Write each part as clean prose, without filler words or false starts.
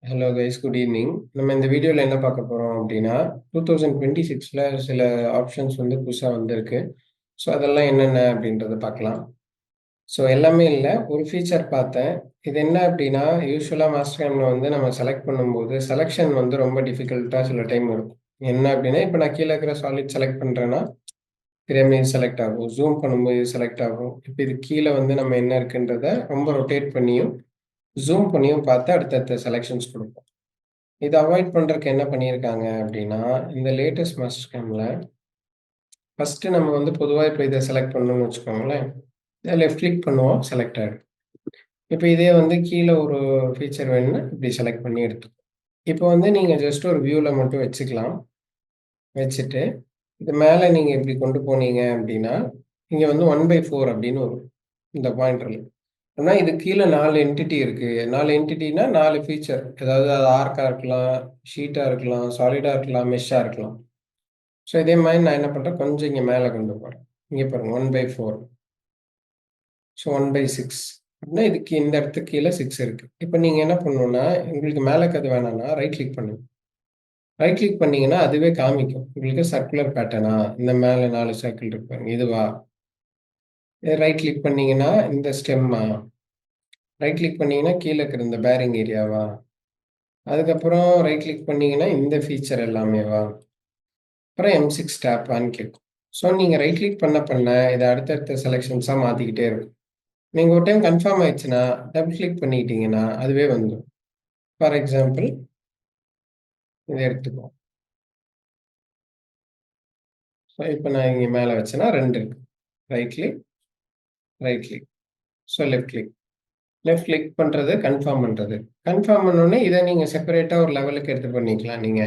Hello guys, good evening. நம்ம இந்த வீடியோவில் என்ன பார்க்க போகிறோம் அப்படின்னா 2026ல் சில ஆப்ஷன்ஸ் வந்து புதுசாக வந்திருக்கு. ஸோ அதெல்லாம் என்னென்ன அப்படின்றத பார்க்கலாம். ஸோ எல்லாமே இல்லை, ஒரு ஃபீச்சர் பார்த்தேன். இது என்ன அப்படின்னா, யூஸ்வலாக மாஸ்டர்காமில் வந்து நம்ம செலக்ட் பண்ணும்போது செலெக்ஷன் வந்து ரொம்ப டிஃபிகல்ட்டாக சில டைம் இருக்கும். என்ன அப்படின்னா, இப்போ நான் கீழே இருக்கிற சாலிட் செலக்ட் பண்ணுறேன்னா திறமை செலக்ட் ஆகும், ஜூம் பண்ணும்போது செலக்ட் ஆகும். இப்போ இது கீழே வந்து நம்ம என்ன இருக்குன்றத ரொம்ப ரொட்டேட் பண்ணியும் ஜூம் பண்ணியும் பார்த்து அடுத்தடுத்த செலெக்ஷன்ஸ் கொடுப்போம். இத அவாய்ட் பண்றதுக்கு என்ன பண்ணியிருக்காங்க அப்படின்னா, இந்த லேட்டஸ்ட் மாஸ்டர் கேம்ல ஃபர்ஸ்ட்டு நம்ம வந்து பொதுவா இப்ப இத செலக்ட் பண்ணணும்னு வச்சுக்கோங்களேன். இத லெஃப்ட் கிளிக் பண்ணுவோம், செலக்ட் ஆயிடும். இப்ப இதே வந்து கீழ ஒரு ஃபீச்சர் வேணும்னா இப்படி செலக்ட் பண்ணி எடுத்துக்கும். இப்போ வந்து நீங்க ஜஸ்ட் ஒரு வியூல மட்டும் வச்சுக்கலாம். வச்சுட்டு, இது மேல நீங்க இப்படி கொண்டு போனீங்க அப்படின்னா, இங்க வந்து 1/4 அப்படின்னு வரும். இந்த பாயிண்டர்ல. ஆனா இது கீழ 4 என்டிட்டி இருக்கு. 4 என்டிட்டினா 4 ஃபீச்சர். அதாவது அது ஆர்க்கா இருக்கலாம், ஷீட்டா இருக்கலாம், சாலிடா இருக்கலாம், மெஷ்ஷா இருக்கலாம். ஸோ இதே மாரி நான் என்ன பண்றேன், கொஞ்சம் இங்க மேல கொண்டு போறேன். இங்க பாருங்க 1/4. ஸோ 1/6 அப்படின்னா இதுக்கு இந்த இடத்துக்கு கீழ 6 இருக்கு. இப்ப நீங்க என்ன பண்ணணும்னா, உங்களுக்கு மேல இருக்கிறது வேணாம்னா ரைட் கிளிக் பண்ணுங்க. ரைட் கிளிக் பண்ணீங்கன்னா அதுவே காமிக்கும். உங்களுக்கு சர்க்குலர் பேட்டர்னா, இந்த மேல 4 சர்க்கிள் இருக்கு பாருங்க. இதுவா? ரைட் கிளிக் பண்ணீங்கன்னா இந்த ஸ்டெம்மா? ரைட் கிளிக் பண்ணீங்கன்னா கீழ இருக்கிற இந்த பேரிங் ஏரியாவா? அதுக்கப்புறம் ரைட் கிளிக் பண்ணீங்கன்னா இந்த ஃபீச்சர் எல்லாமேவா? அப்புறம் M6 டேப்பான்னு கேட்கும். ஸோ நீங்க ரைட் கிளிக் பண்ண இத அடுத்தடுத்த செலக்ஷன்ஸா மாத்திக்கிட்டே இருக்கும். நீங்க ஒரு டைம் கன்ஃபார்ம் ஆயிடுச்சுன்னா, டபுள் கிளிக் பண்ணிக்கிட்டீங்கன்னா, அதுவே வந்துரும். ஃபார் எக்ஸாம்பிள் இத எடுத்துக்குவோம். ஸோ இப்ப நான் இங்க மேல வச்சேன்னா 2 இருக்கு. Right click, right click. So left click. Left click பண்றது கன்ஃபார்ம் பண்றது. கன்ஃபார்ம் பண்ணோனே இத நீங்க செப்பரேட்டா ஒரு லெவலுக்கு எடுத்து பண்ணிக்கலாம் நீங்க.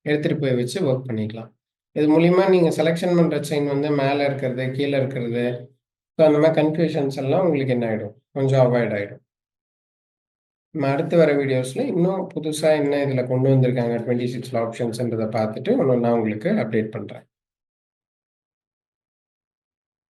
எடுத்துட்டு போய் வச்சு வொர்க் பண்ணிக்கலாம். இது மூலியமா நீங்க செலக்ஷன் பண்ற செயின் வந்து மேல இருக்கிறது, கீழ இருக்கிறது, ஸோ அந்த மாரி கன்ஃப்யூஷன்ஸ் எல்லாம் உங்களுக்கு என்ன ஆயிடும்? கொஞ்சம் அவாய்ட் ஆயிடும். நம்ம அடுத்து வர வீடியோஸ்ல இன்னும் புதுசா என்ன இதுல கொண்டு வந்திருக்காங்க 26ல ஆப்ஷன்ஸ்ன்றத பார்த்துட்டு ஒண்ணொண்ணா உங்களுக்கு அப்டேட் பண்றேன்.